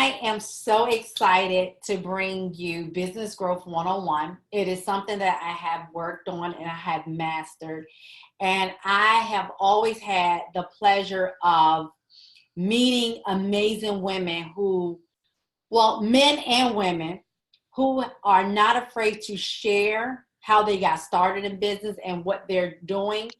I am so excited to bring you Business Growth 101. It is something that I have worked on and I have mastered. And I have always had the pleasure of meeting amazing women who, well, men and women who are not afraid to share how they got started in business and what they're doing,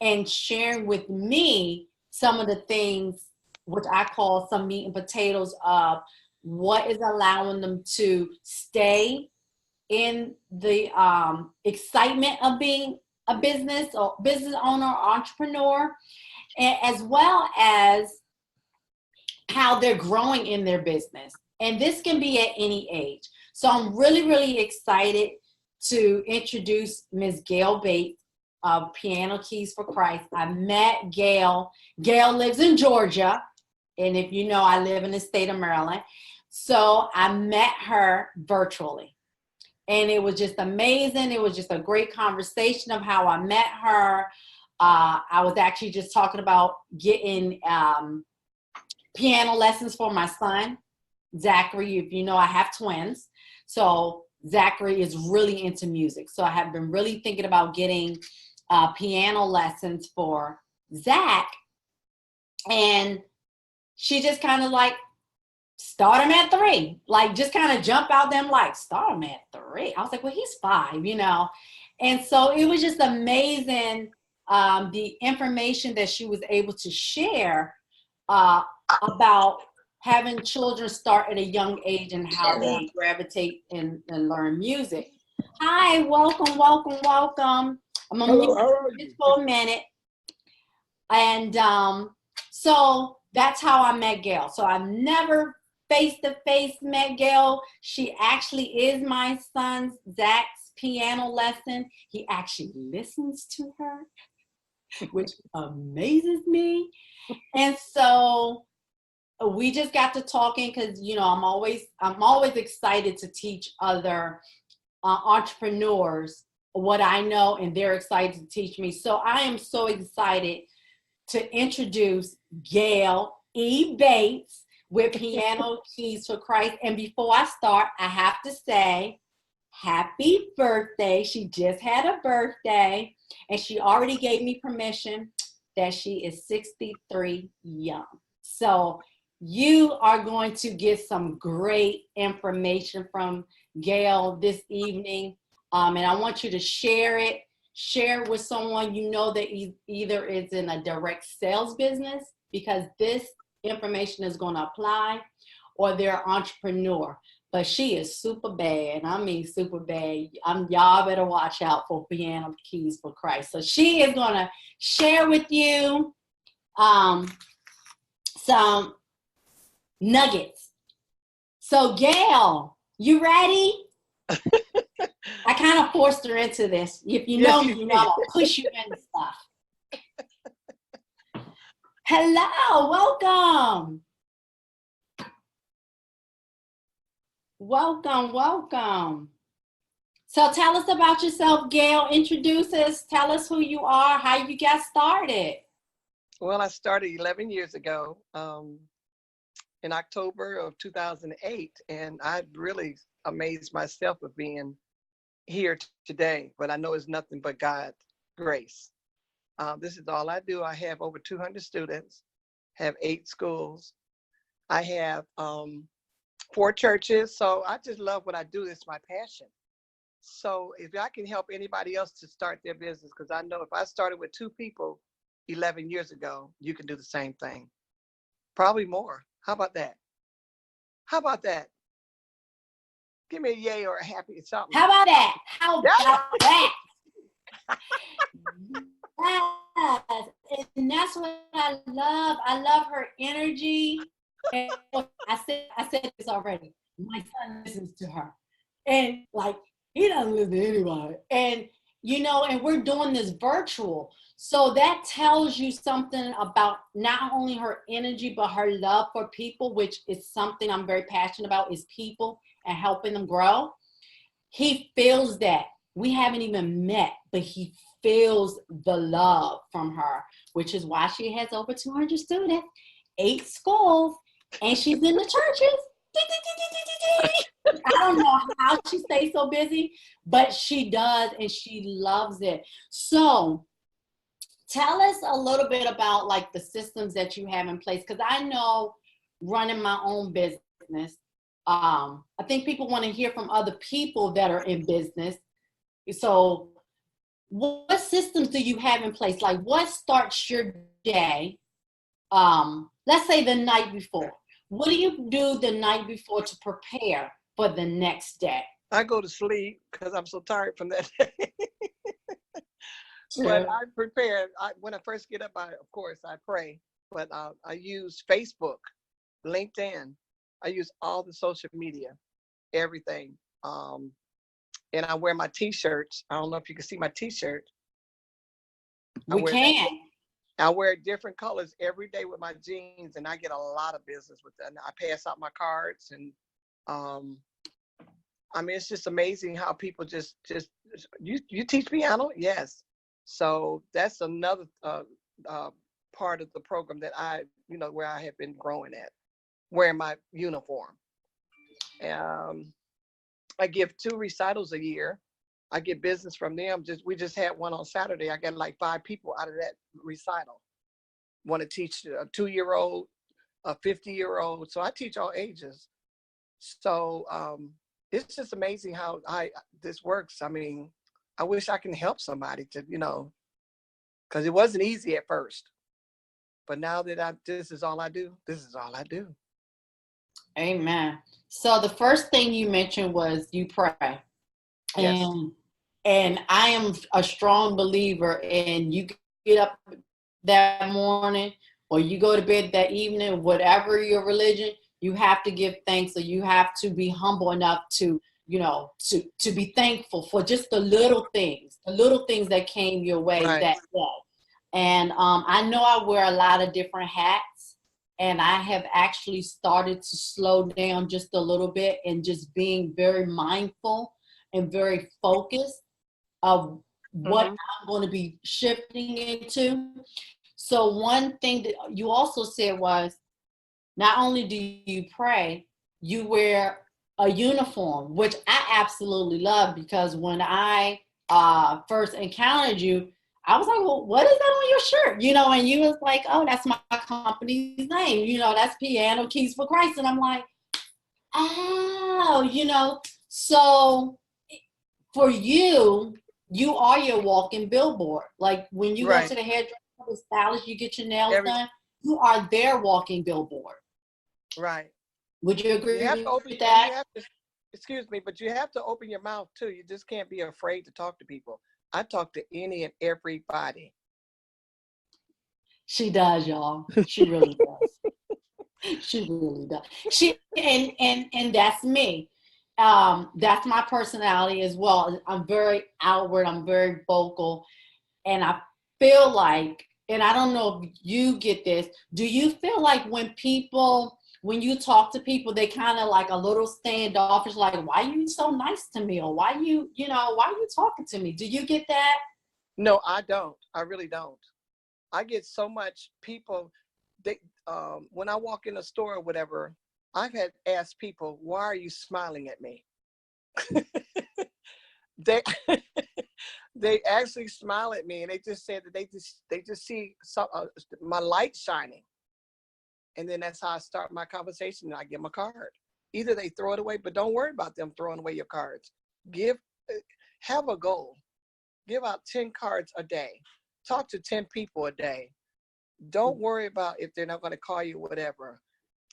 and sharing with me some of the things which I call some meat and potatoes of what is allowing them to stay in the excitement of being a business or business owner or entrepreneur, and as well as how they're growing in their business. And this can be at any age. So I'm really, really excited to introduce Ms. Gayle Bates of Piano Keys for Christ. I met Gayle. Gayle lives in Georgia. And if you know, I live in the state of Maryland. So I met her virtually. And it was just amazing. It was just a great conversation of how I met her. I was actually just talking about getting piano lessons for my son, Zachary. If you know, I have twins. So Zachary is really into music. So I have been really thinking about getting piano lessons for Zach. And she just kind of like, start him at 3. Like, just kind of jump out them like, start him at 3. I was like, well, he's 5, you know. And so it was just amazing, the information that she was able to share about having children start at a young age and how they gravitate and learn music. Hi, welcome, welcome, welcome. I'm going to mute this for a minute. And so that's how I met Gayle. So I've never face-to-face met Gayle. She actually is my son Zach's piano lesson. He actually listens to her, which amazes me. And so we just got to talking because, you know, I'm always excited to teach other entrepreneurs what I know, and they're excited to teach me. So I am so excited to introduce Gayle E. Bates with Piano Keys for Christ. And before I start, I have to say happy birthday. She just had a birthday, and she already gave me permission that she is 63 young. So you are going to get some great information from Gayle this evening. And I want you to share it with someone you know that either is in a direct sales business, because this information is going to apply, or they're an entrepreneur. But she is super bad. I mean, super bad. Y'all better watch out for Piano Keys for Christ. So she is going to share with you some nuggets. So Gayle, you ready? I kind of forced her into this. If you know me, you know I'll push you into stuff. Hello, welcome. Welcome, welcome. So tell us about yourself, Gayle. Introduce us. Tell us who you are, how you got started. Well, I started 11 years ago in October of 2008, and I really amazed myself with being here today, but I know it's nothing but God's grace. This is all I do. I have over 200 students, have 8 schools. I have 4 churches. So I just love what I do. It's my passion. So if I can help anybody else to start their business, because I know if I started with 2 people 11 years ago, you can do the same thing. Probably more. How about that? How about that? Give me a yay or a happy something. How about that? How about that? Yes. And that's what I love. I love her energy. And I said this already. My son listens to her. And like, he doesn't listen to anybody. And, you know, and we're doing this virtual. So that tells you something about not only her energy, but her love for people, which is something I'm very passionate about, is people and helping them grow. He feels that. We haven't even met, but he feels the love from her, which is why she has over 200 students, 8 schools, and she's in the churches. I don't know how she stays so busy, but she does, and she loves it. So tell us a little bit about like the systems that you have in place, because I know running my own business, I think people want to hear from other people that are in business. So what systems do you have in place? Like what starts your day? Let's say the night before. What do you do the night before to prepare for the next day? I go to sleep because I'm so tired from that day. But True. I prepare. When I first get up, of course, I pray. But I use Facebook, LinkedIn. I use all the social media, everything. And I wear my T-shirts. I don't know if you can see my T-shirt. I We wear that. can. I wear different colors every day with my jeans, and I get a lot of business with that. And I pass out my cards, and um, I mean, it's just amazing how people just you teach piano, yes. So that's another part of the program that where I have been growing at, wearing my uniform. Um, I give 2 recitals a year. I get business from them. We just had one on Saturday. I got like 5 people out of that recital. Want to teach a 2-year-old, a 50-year-old. So I teach all ages. So it's just amazing how this works. I mean, I wish I can help somebody to, because it wasn't easy at first. But now that this is all I do, this is all I do. Amen. So the first thing you mentioned was you pray. Yes. And I am a strong believer in you get up that morning or you go to bed that evening, whatever your religion, you have to give thanks, or you have to be humble enough to, to be thankful for just the little things that came your way Right. that day. And I know I wear a lot of different hats, and I have actually started to slow down just a little bit and just being very mindful and very focused of what Mm-hmm. I'm going to be shifting into. So one thing that you also said was not only do you pray, you wear a uniform, which I absolutely love, because when I first encountered you, I was like, well, what is that on your shirt? And you was like, oh, that's my company's name. That's Piano Keys for Christ. And I'm like, oh, so for you, you are your walking billboard. Like when you go Right. to the hairdresser, the stylist, you get your nails Every done, you are their walking billboard. right. Would you You have to agree open with and you that? have to excuse me, but you have to open your mouth too. You just can't be afraid to talk to people. I talk to any and everybody. She does, y'all. She really does. She really does. She and that's me. That's my personality as well. I'm very outward. I'm very vocal, and I feel like, and I don't know if you get this. Do you feel like when you talk to people, they kind of like a little standoffish, like, "Why are you so nice to me?" or why are you talking to me? Do you get that? No, I don't. I really don't. I get so much people. They when I walk in a store or whatever, I've had asked people, "Why are you smiling at me?" They they actually smile at me, and they just said that they just see my light shining, and then that's how I start my conversation. And I give them a card. Either they throw it away, but don't worry about them throwing away your cards. Give, have a goal. Give out 10 cards a day. Talk to 10 people a day. Don't worry about if they're not going to call you, whatever.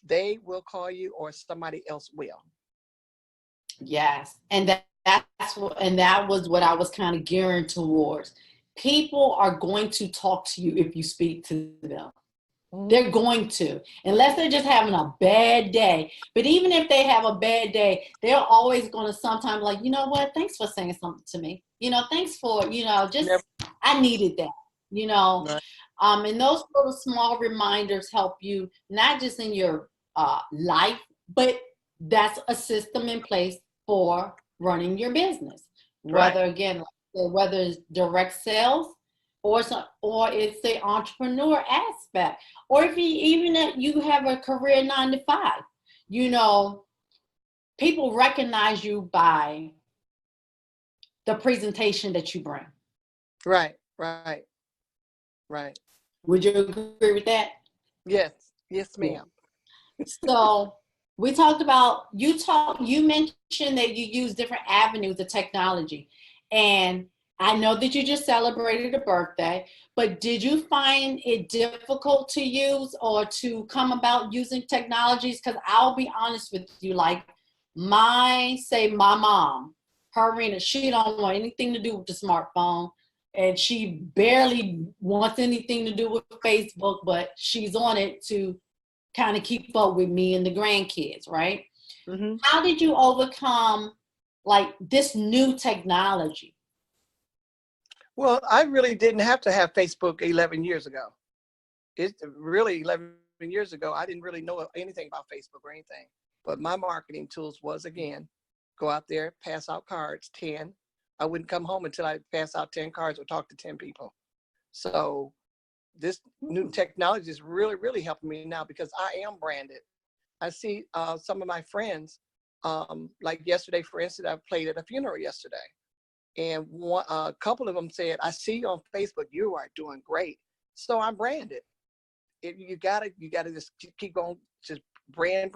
They will call you, or somebody else will. Yes, and that was what I was kind of gearing towards. People are going to talk to you if you speak to them. Mm-hmm. They're going to, unless they're just having a bad day. But even if they have a bad day, they're always going to sometimes like, you know what? Thanks for saying something to me. Thanks for, Never. just I needed that. You know, Right. and those little small reminders help you not just in your life, but that's a system in place for running your business. Right. Whether again, whether it's direct sales or it's the entrepreneur aspect, or if you have a career 9 to 5, people recognize you by the presentation that you bring. Right, right, right. Would you agree with that? Yes, yes, Yeah. ma'am. So we talked about, you mentioned that you use different avenues of technology. And I know that you just celebrated a birthday, but did you find it difficult to use or to come about using technologies? Because I'll be honest with you, like my mom, her Rena, she don't want anything to do with the smartphone. And she barely wants anything to do with Facebook, but she's on it to kind of keep up with me and the grandkids, right? Hmm. How did you overcome like this new technology? Well, I really didn't have to have Facebook 11 years ago. It's really 11 years ago. I didn't really know anything about Facebook or anything. But my marketing tools was, again, go out there, pass out cards, 10. I wouldn't come home until I pass out 10 cards or talk to 10 people. So this new technology is really, really helping me now because I am branded. I see some of my friends, like yesterday, for instance, I played at a funeral yesterday. And a couple of them said, I see you on Facebook, you are doing great. So I'm branded. You gotta just keep going, just brand.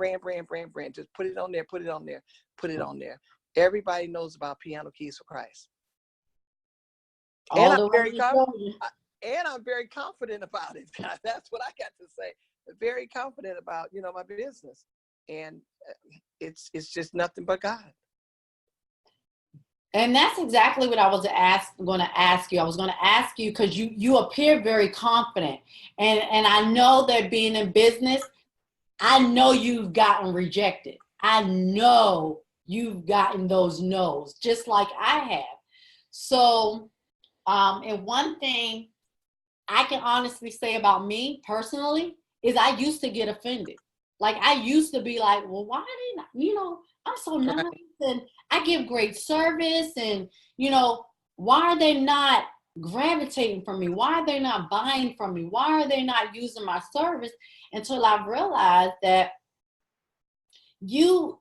Just put it on there, put it on there, put it on there. Everybody knows about Piano Keys for Christ. And All I'm the way very to show you. and I'm very confident about it. That's what I got to say. Very confident about, my business. And it's just nothing but God. And that's exactly what I was going to ask you. I was going to ask you because you appear very confident, and I know that being in business, I know you've gotten rejected. I know you've gotten those no's, just like I have. So, and one thing I can honestly say about me personally is I used to get offended. Like I used to be like, well, why didn't I, I'm so nice Right. and I give great service and why are they not gravitating from me? Why are they not buying from me? Why are they not using my service? Until I realized that you,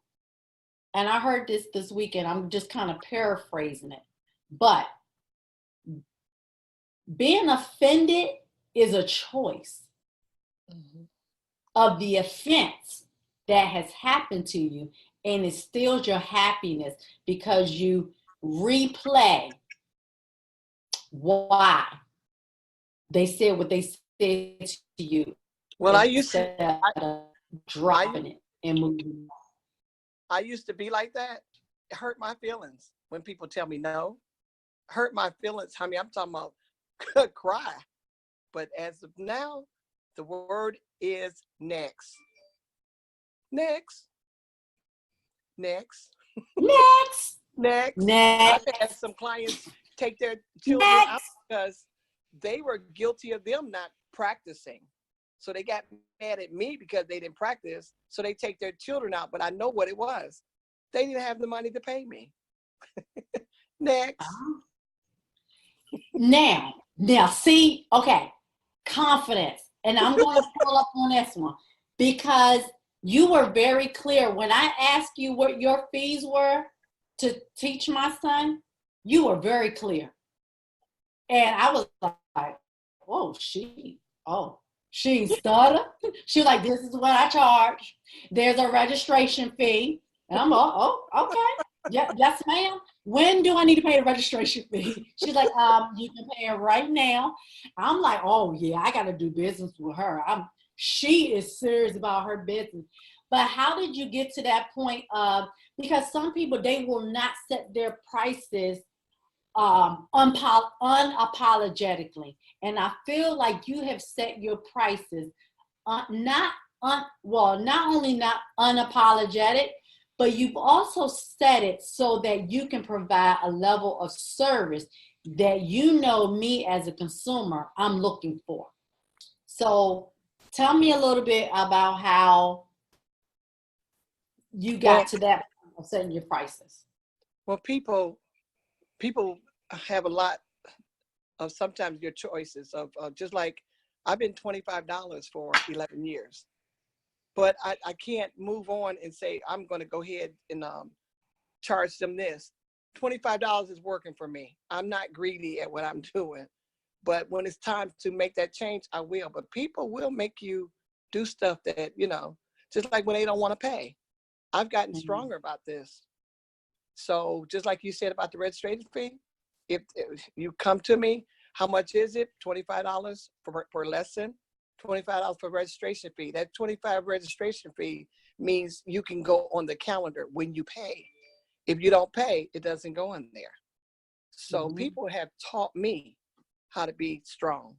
and I heard this weekend, I'm just kind of paraphrasing it, but being offended is a choice Mhm. of the offense that has happened to you, and it steals your happiness because you replay why they said what they said to you Well, instead I, of I, dropping it and moving. I used to be like that. It hurt my feelings when people tell me no. Hurt my feelings. I mean, I'm talking about cry. But as of now, the word is next. Next. Next. Next, Next. I've had next, some clients take their children out next. because they were guilty of them not practicing. So they got mad at me because they didn't practice. So they take their children out, but I know what it was. They didn't have the money to pay me. Next. Now, see, okay, confidence. And I'm going to pull up on this one because you were very clear. When I asked you what your fees were to teach my son, you were very clear. And I was like, oh, she ain't stutter. She was like, this is what I charge. There's a registration fee. And I'm like, oh, okay. Yeah, yes, ma'am. When do I need to pay the registration fee? She's like, you can pay it right now. I'm like, oh yeah, I gotta do business with her. She is serious about her business. But how did you get to that point of, because some people they will not set their prices unapologetically. And I feel like you have set your prices not only not unapologetic, but you've also set it so that you can provide a level of service that me as a consumer, I'm looking for. So tell me a little bit about how you got Well, to that point of setting your prices. well, people have a lot of sometimes your choices of just like I've been $25 for 11 years. but I can't move on and say, I'm going to go ahead and charge them this. $25 is working for me. I'm not greedy at what I'm doing. But when it's time to make that change, I will. But people will make you do stuff that, just like when they don't want to pay. I've gotten Mhm. stronger about this. So just like you said about the registration fee, if you come to me, how much is it? $25 per lesson, $25 for registration fee. That 25 registration fee means you can go on the calendar when you pay. If you don't pay, it doesn't go in there. So Mhm. people have taught me how to be strong.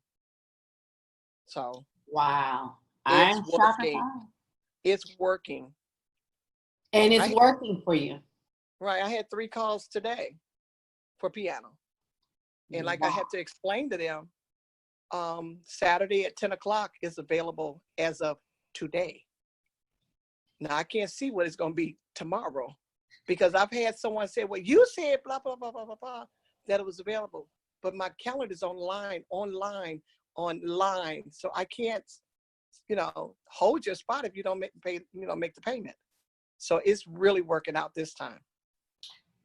So Wow. it's I'm shocked and working. awe. It's working. And it's I working for you. right. I had 3 calls today for piano. And like I Wow. had to explain to them, Saturday at 10 o'clock is available as of today. Now I can't see what it's going to be tomorrow because I've had someone say, well, you said blah, blah, blah, blah, blah, blah, that it was available. But my calendar is online. So I can't, hold your spot if you don't make the payment. So it's really working out this time.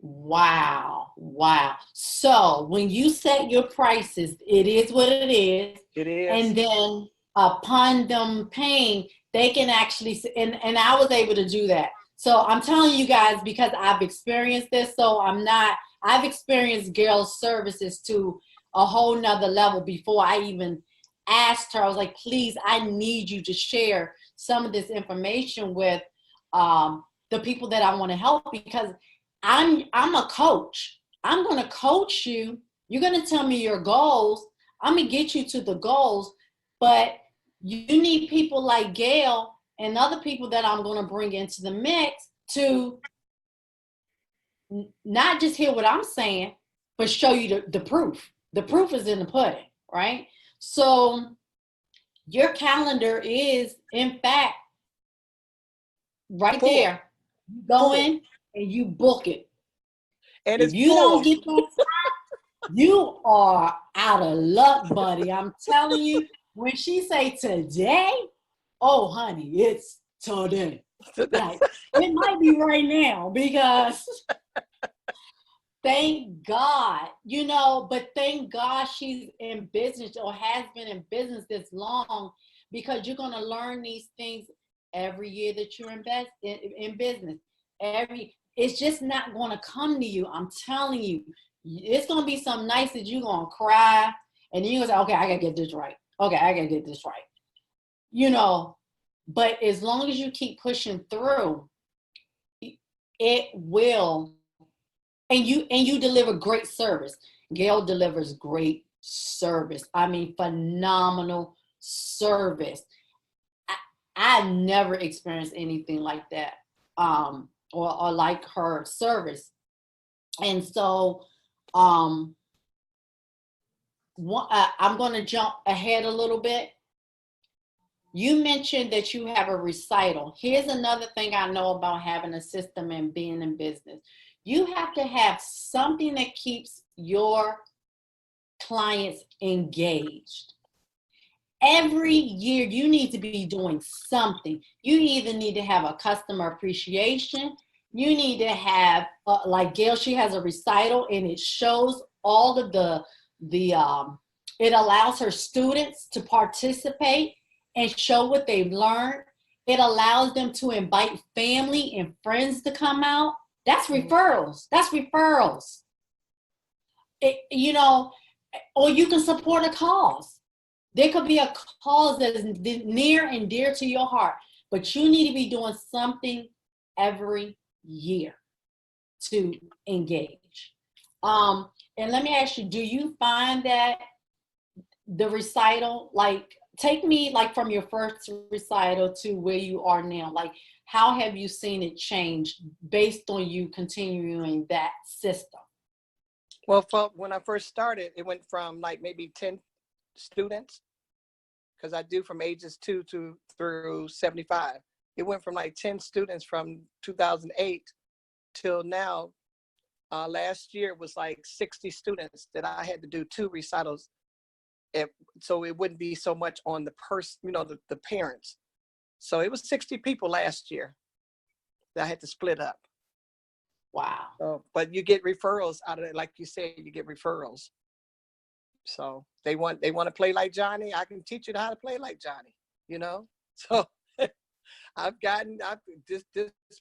Wow. Wow. So when you set your prices, it is what it is. It And is. then upon them paying, they can actually, and I was able to do that. So I'm telling you guys because I've experienced this. So I've experienced girls' services to a whole nother level before I even asked her. I was like, please, I need you to share some of this information with the people that I want to help because I'm a coach. I'm going to coach you. You're going to tell me your goals. I'm going to get you to the goals, but you need people like Gayle and other people that I'm going to bring into the mix to not just hear what I'm saying, but show you the proof. The proof is in the pudding, right? So your calendar is, in fact, right Full, there. You go full, in and you book it. and If it's you don't full. get that, you are out of luck, buddy. I'm telling you, when she say today, oh honey, it's today. Like it might be right now because thank God, but thank God she's in business or has been in business this long because you're gonna learn these things every year that you're in business. It's just not gonna come to you. I'm telling you, it's gonna be some nights that you're gonna cry and then you're gonna say, okay, I gotta get this right. Okay, I gotta get this right. You know, but as long as you keep pushing through, it will and you deliver great service. Gayle delivers great service. I mean, phenomenal service. I, I never experienced anything like that, or like her service. And so, um, I'm going to jump ahead a little bit. You mentioned that you have a recital. Here's another thing I know about having a system and being in business. You have to have something that keeps your clients engaged. Every year, you need to be doing something. You either need to have a customer appreciation. You need to have, like Gayle, she has a recital, and it shows all of the. It allows her students to participate and show what they've learned. It allows them to invite family and friends to come out. That's referrals. That's referrals. It, or you can support a cause. There could be a cause that is near and dear to your heart, but you need to be doing something every year to engage. And let me ask you, do you find that the recital, like, take me like from your first recital to where you are now, like, how have you seen it change based on you continuing that system? Well, when I first started, it went from like maybe 10 students, because I do from ages 2 through 75. It went from like 10 students from 2008 till now. Last year was like 60 students that I had to do 2 recitals. So it wouldn't be so much on the person, the parents. So it was 60 people last year that I had to split up. Wow. So, but you get referrals out of it. Like you said, you get referrals. So they want to play like Johnny. I can teach you how to play like Johnny, you know? So this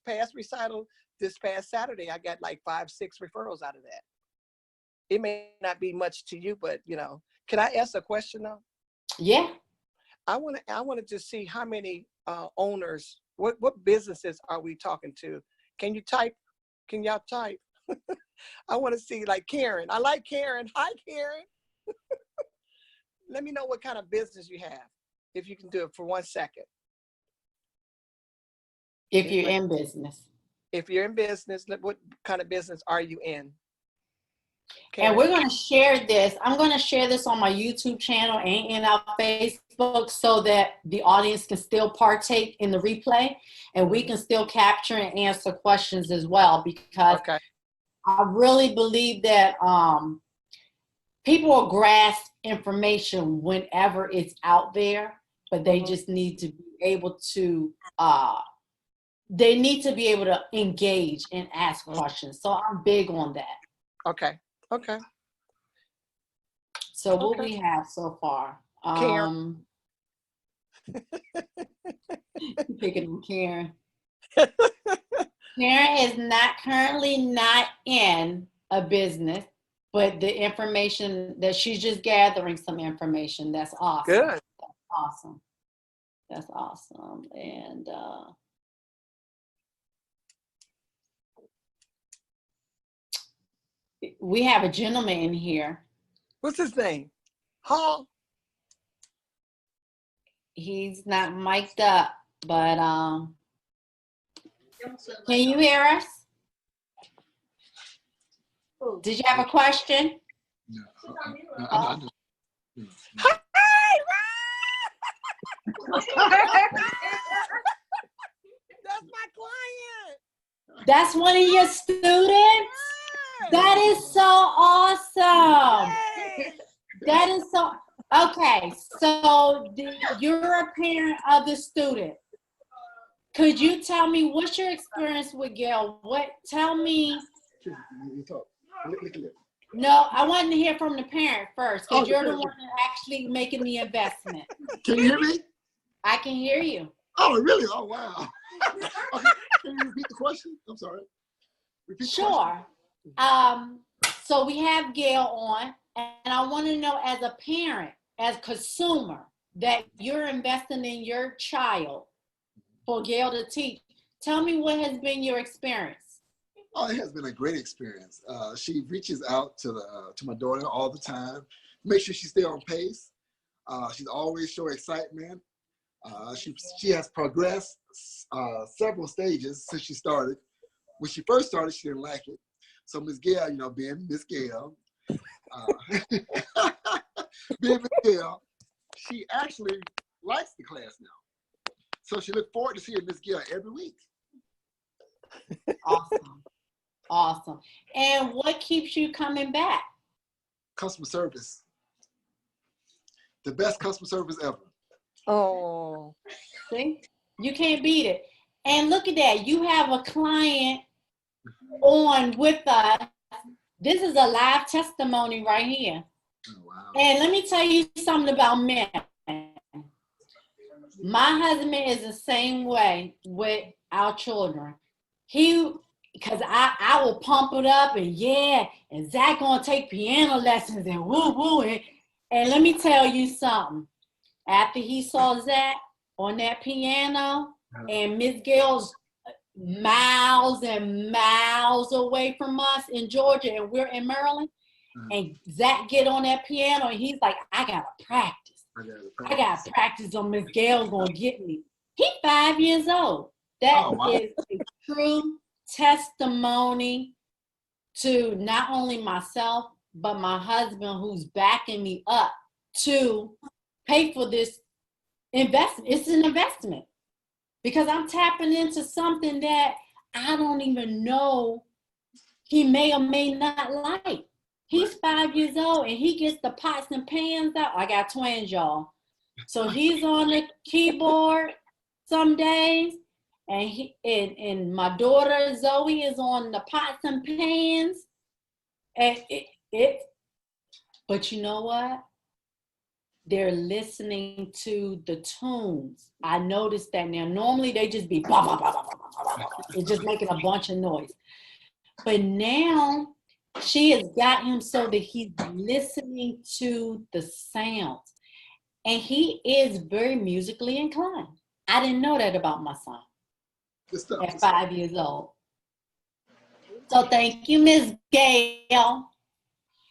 past recital, this past Saturday, I got like 5, 6 referrals out of that. It may not be much to you, but you know, can I ask a question though? Yeah. I want to just see how many owners, what businesses are we talking to? Can y'all type? I want to see like Karen. I like Karen. Hi, Karen. Let me know what kind of business you have, if you can do it for 1 second. If you're in business. If you're in business, what kind of business are you in? Karen? And we're going to share this. I'm going to share this on my YouTube channel and in our Facebook so that the audience can still partake in the replay and we can still capture and answer questions as well, because I really believe that people will grasp information whenever it's out there, but they just need to be able to engage and ask questions. So I'm big on that. Okay. So what we have so far? Karen. Picking on Karen. Karen is currently not in a business, but the information that she's just gathering some information. That's awesome. Good. That's awesome. And we have a gentleman in here. What's his name? Hall. He's not mic'd up, but can you hear us? Did you have a question? No. That's my client. That's one of your students? That is so awesome. That is so, okay, so you're a parent of the student. Could you tell me, what's your experience with Gayle? Tell me. No, I want to hear from the parent first, because you're the one that's actually making the investment. Can you hear me? I can hear you. Oh, really? Oh, wow. Okay. Can you repeat the question? I'm sorry. Sure. So we have Gayle on, and I want to know, as a parent, as a consumer, that you're investing in your child for Gayle to teach. Tell me, what has been your experience? Oh, it has been a great experience. She reaches out to my daughter all the time, make sure she stays on pace. She's always showing excitement. She has progressed several stages since she started. When she first started, she didn't like it. So Miss Gayle, being Miss Gayle, she actually likes the class now. So she looks forward to seeing Miss Gayle every week. Awesome. And what keeps you coming back? Customer service. The best customer service ever. Oh. See? You can't beat it. And look at that. You have a client on with us. This is a live testimony right here. Oh, wow. And let me tell you something about men. My husband is the same way with our children. Because I will pump it up and Zach gonna take piano lessons and woo. And let me tell you something. After he saw Zach on that piano and Miss Gayle's miles and miles away from us in Georgia, and we're in Maryland, and Zach get on that piano and he's like, I gotta practice. I gotta practice on Miss Gayle gonna get me. He's 5 years old. That is a true testimony to not only myself, but my husband, who's backing me up to pay for this investment. It's an investment, because I'm tapping into something that I don't even know he may or may not like. He's 5 years old and he gets the pots and pans out. I got twins, y'all. So he's on the keyboard some days, and and my daughter Zoe is on the pots and pans, and but you know what? They're listening to the tunes. I noticed that now. Normally they just be bah, bah, bah, bah, bah, bah, bah, bah. It's just making a bunch of noise. But now she has got him so that he's listening to the sounds. And he is very musically inclined. I didn't know that about my son at 5 years old. So thank you, Miss Gayle.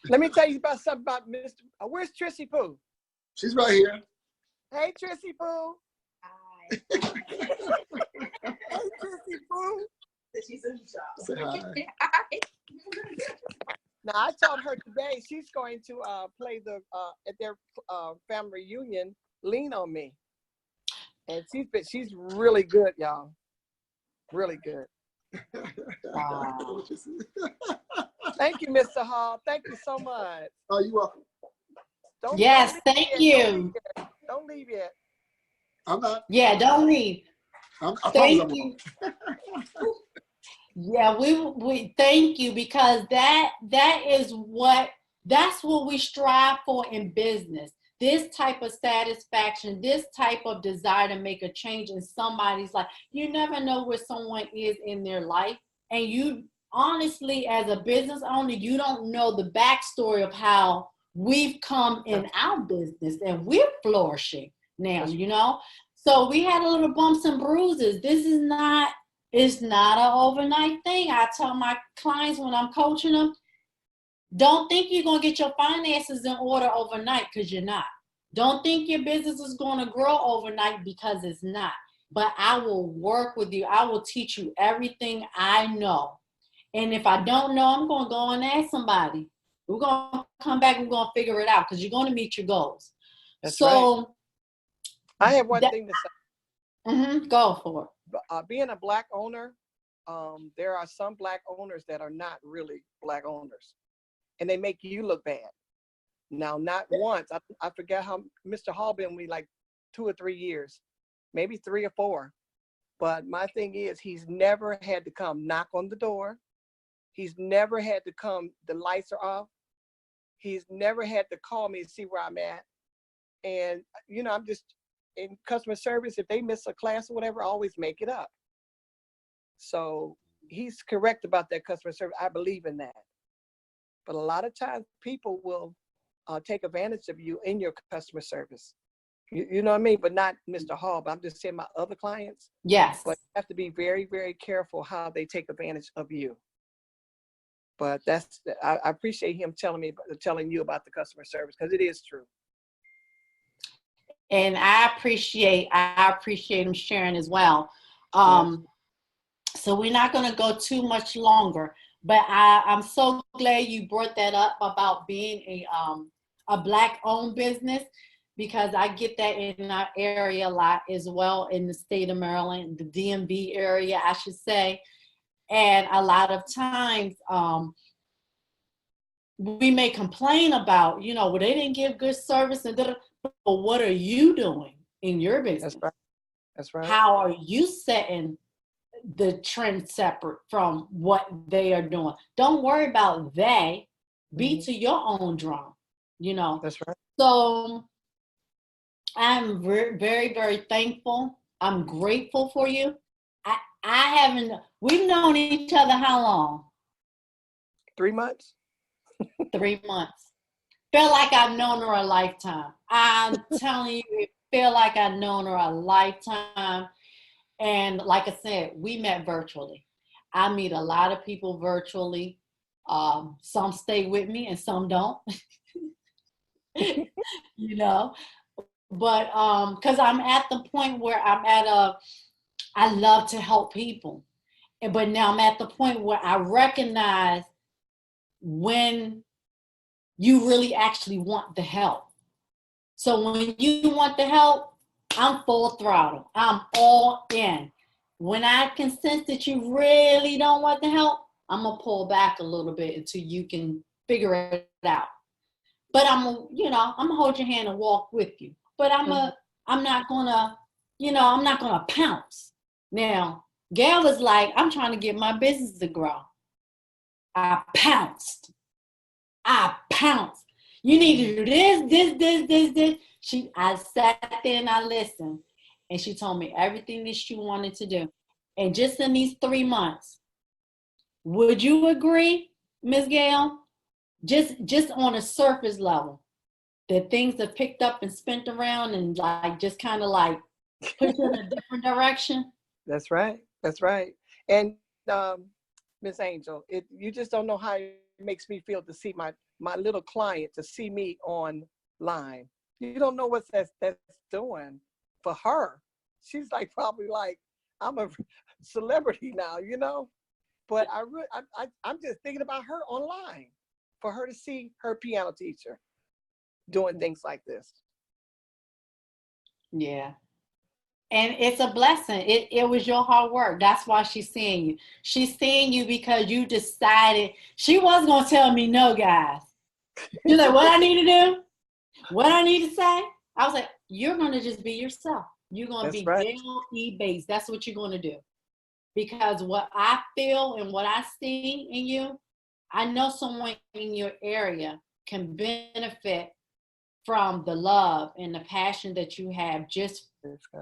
Let me tell you about something about Mr. Where's Trissy Pooh? She's right here. Hey, Trissy Pooh. Hi. Hey, Trissy Pooh. She's in the shop. Say hi. Now I told her today she's going to play the at their family reunion. Lean on Me, and she's really good, y'all. Really good. Wow. Thank you, Mr. Hall. Thank you so much. Oh, you're welcome. Yes, thank you. Don't leave yet. I'm not. Yeah, don't leave. I Thank you. Yeah, we thank you, because that's what we strive for in business. This type of satisfaction, this type of desire to make a change in somebody's life. You never know where someone is in their life, and you honestly, as a business owner, you don't know the backstory of how we've come in our business, and we're flourishing now, you know. So we had a little bumps and bruises. It's not an overnight thing. I tell my clients when I'm coaching them, don't think you're going to get your finances in order overnight, because you're not. Don't think your business is going to grow overnight, because it's not. But I will work with you. I will teach you everything I know. And if I don't know, I'm going to go and ask somebody. We're going to come back and we're going to figure it out, because you're going to meet your goals. That's so right. I have one thing to say. Go for it. Being a Black owner, there are some Black owners that are not really Black owners, and they make you look bad. Now, not once. I forget how Mr. Hall been with me, like 2 or 3 years, maybe 3 or 4. But my thing is, he's never had to come knock on the door. He's never had to come, the lights are off. He's never had to call me and see where I'm at. And, you know, I'm just in customer service. If they miss a class or whatever, I always make it up. So he's correct about that customer service. I believe in that. But a lot of times people will take advantage of you in your customer service. You know what I mean? But not Mr. Hall, but I'm just saying my other clients. Yes. But you have to be very, very careful how they take advantage of you. But I appreciate him telling you about the customer service, because it is true. And I appreciate him sharing as well. Yes. So we're not going to go too much longer, but I'm so glad you brought that up about being a Black-owned business, because I get that in our area a lot as well, in the state of Maryland, the DMV area, I should say. And a lot of times we may complain about, well, they didn't give good service, but what are you doing in your business? That's right. That's right. How are you setting the trend separate from what they are doing? Don't worry about they. Beat to your own drum, That's right. So I'm very, very, very thankful. I'm grateful for you. We've known each other how long? 3 months. 3 months. Feel like I've known her a lifetime. I'm telling you, it feel like I've known her a lifetime. And like I said, we met virtually. I meet a lot of people virtually. Some stay with me and some don't. But because I'm at the point where I love to help people. But now I'm at the point where I recognize when you really actually want the help. So when you want the help, I'm full throttle. I'm all in. When I can sense that you really don't want the help, I'm going to pull back a little bit until you can figure it out. But I'm going to hold your hand and walk with you. But I'm not going to I'm not going to pounce. Now, Gayle was like, I'm trying to get my business to grow. I pounced. You need to do this. I sat there and I listened. And she told me everything that she wanted to do. And just in these 3 months, would you agree, Ms. Gayle? Just on a surface level, that things have picked up and spent around and like just kind of like push in a different direction? That's right. That's right. And Miss Angel, you just don't know how it makes me feel to see my little client, to see me online. You don't know what that's doing for her. She's like probably like, I'm a celebrity now, But I'm just thinking about her online, for her to see her piano teacher doing things like this. Yeah. And it's a blessing. It was your hard work. That's why she's seeing you. She's seeing you because you decided. She was going to tell me no, guys. She's like, what I need to do? What I need to say? I was like, you're going to just be yourself. You're going to be right. Gayle Bates. That's what you're going to do. Because what I feel and what I see in you, I know someone in your area can benefit from the love and the passion that you have just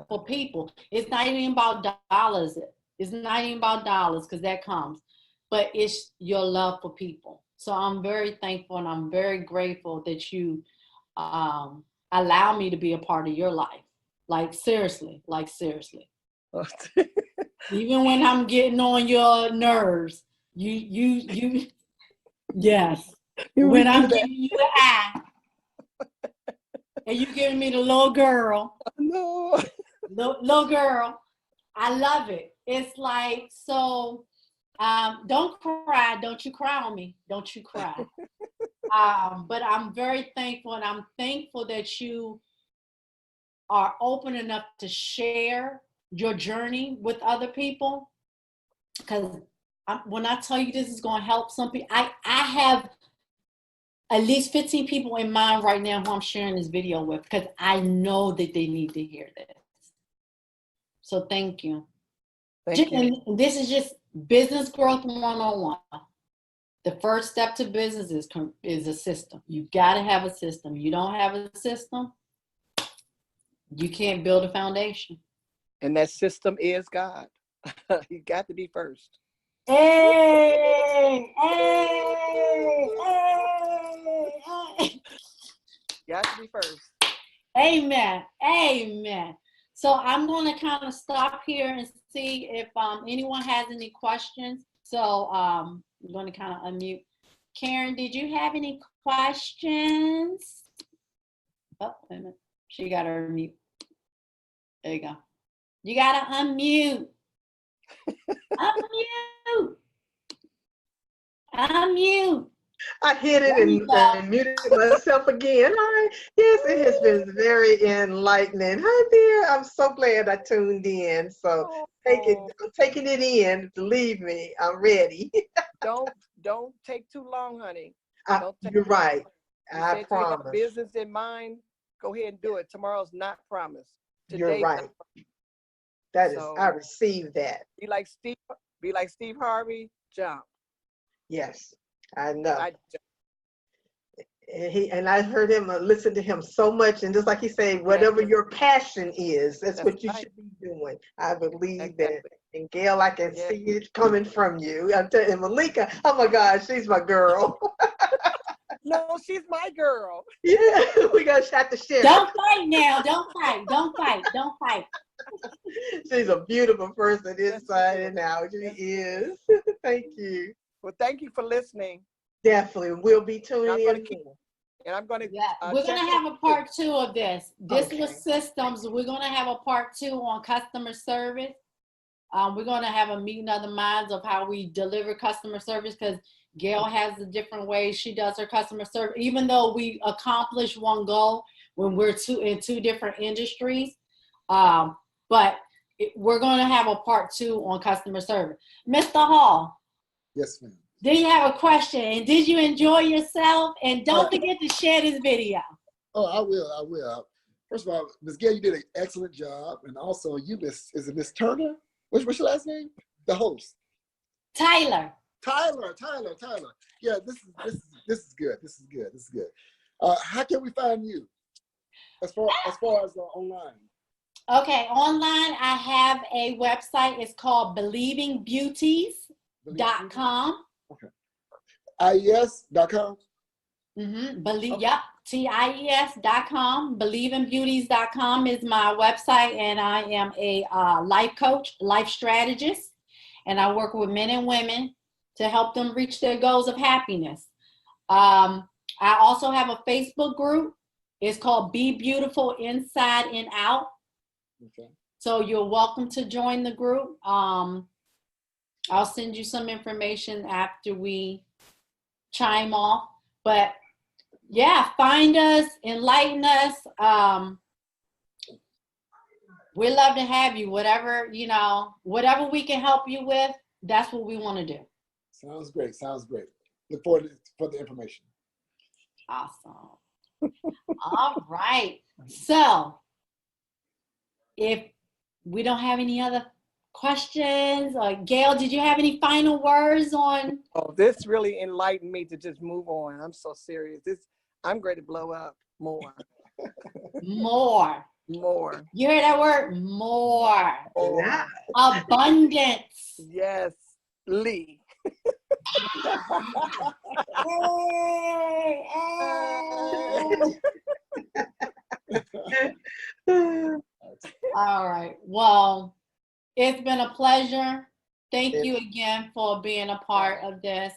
for people. It's not even about dollars. It's not even about dollars, because that comes, but it's your love for people. So I'm very thankful and I'm very grateful that you allow me to be a part of your life. Like seriously. Even when I'm getting on your nerves, you yes. When I'm giving you the eye. And you giving me the little girl. No. Little girl. I love it. It's like, so don't cry. Don't you cry on me. Don't you cry. But I'm very thankful, and I'm thankful that you are open enough to share your journey with other people. Because when I tell you this is going to help some people, I have at least 15 people in mind right now who I'm sharing this video with, because I know that they need to hear this. So thank you. Thank you. And this is just business growth 101. The first step to business is a system. You got to have a system. You don't have a system, you can't build a foundation. And that system is God. You got to be first. Hey. You got to be first. Amen. So I'm going to kind of stop here and see if anyone has any questions. So I'm going to kind of unmute. Karen, did you have any questions? Oh, wait a minute. She got her mute. There you go. You got to unmute. Unmute. I hit it and muted myself again. Hi. Yes, it has been very enlightening. Hi there. I'm so glad I tuned in. So I'm taking it in. Believe me, I'm ready. Don't take too long, honey. You're right. I promise. promise. You got business in mind, go ahead and do it. Tomorrow's not promised. You're right. I receive that. Be like Steve Harvey, jump. Yes, I know. And I heard him, listen to him so much, and just like he said, whatever your passion is, that's what you should be doing. I believe that. And Gayle, I can see it coming from you. I'm telling you, Malika, oh my gosh, she's my girl. No, she's my girl. Yeah, we got to share. Don't fight now. Don't fight. She's a beautiful person inside and out. She is. Thank you. Well, thank you for listening. Definitely. We'll be tuning in. And I'm going to. We're going to have a part 2 of this. This was systems. We're going to have a part 2 on customer service. We're going to have a meeting of the minds of how we deliver customer service, because Gayle has the different ways she does her customer service. Even though we accomplish one goal when we're in two different industries, but we're going to have a part 2 on customer service. Mr. Hall. Yes, ma'am. Do you have a question? And did you enjoy yourself? And don't forget to share this video. Oh, I will. First of all, Ms. Gayle, you did an excellent job. And also, is it Miss Turner? What's your last name? The host. Tyler. Tyler. Yeah, this is good. This is good. How can we find you as far as online? Okay, online I have a website. It's called believingbeauties.com. Okay. IES.com. Yep, TIES.com. Believingbeauties.com is my website, and I am a life coach, life strategist, and I work with men and women to help them reach their goals of happiness. I also have a Facebook group. It's called Be Beautiful Inside and Out. Okay. So you're welcome to join the group. I'll send you some information after we chime off. But yeah, find us, enlighten us. We'd love to have you. Whatever we can help you with, that's what we want to do. Sounds great. Look forward for the information. Awesome. All right. So if we don't have any other questions, or Gayle, did you have any final words on? Oh, this really enlightened me to just move on. I'm so serious. I'm ready to blow up more. More. You hear that word? More. Yeah. Abundance. Yes, Lee. All right. Well, it's been a pleasure. Thank you again for being a part of this.